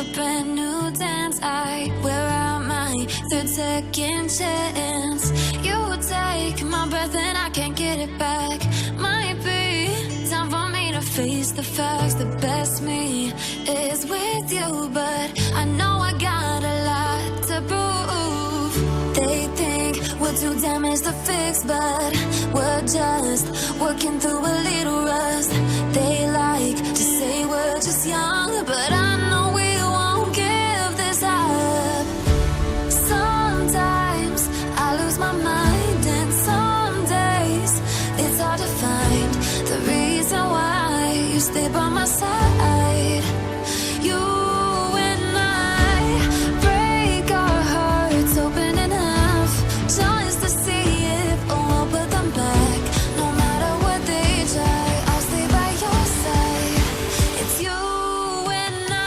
a brand new dance. I wear out my third second chance. You take my breath and I can't get it back. Might be time for me to face the facts. The best me is with you, but I know I got a lot to prove. They think we're too damaged to fix, but we're just working through a little rust. They like to say we're just young, but I know we won't give this up. Sometimes I lose my mind, and some days it's hard to find the reason why you stay by my side. You and I break our hearts open enough just to see if we'll put them back. No matter what they try, I'll stay by your side. It's you and I.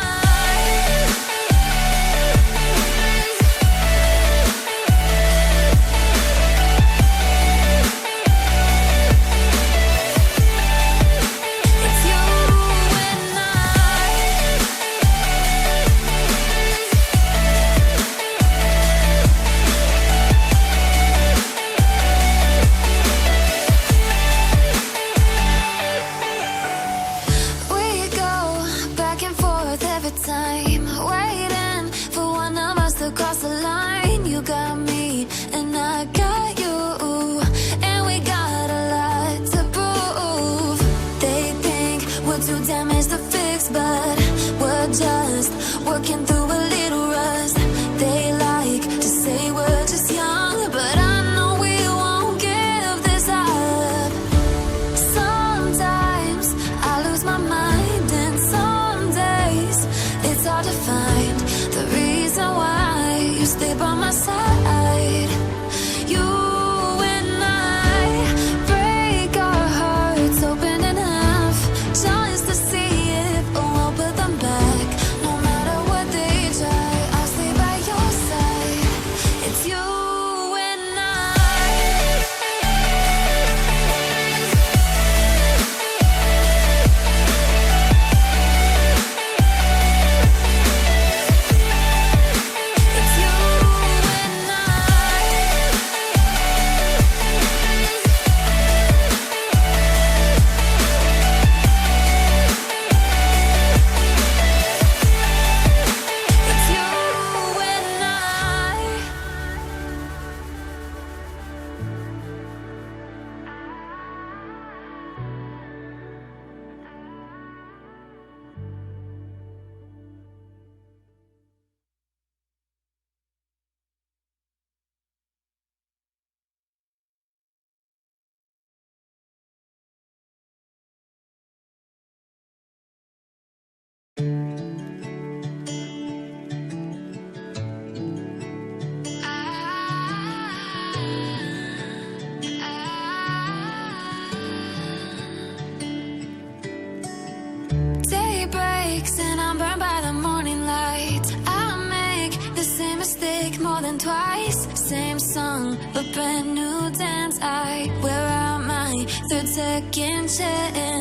It's you and I. We go back and forth every time, waiting for one of us to cross the line. You got me and I got you, and we got a lot to prove. They think we're too damaged to fix, but we're just working through a little rust. They like to say we're just young, but I know we won't give this up. Sometimes I lose my mind, and some days it's hard to find the reason why you stay by my side. You and I break our hearts open enough just to see if we'll put them back. No matter what they try, I'll stay by your side. It's you and I. It's you and I. It's you and I. Day breaks and I'm burned by the morning light. I make the same mistake more than twice. Same song, but brand new dance. I wear out my third second chance.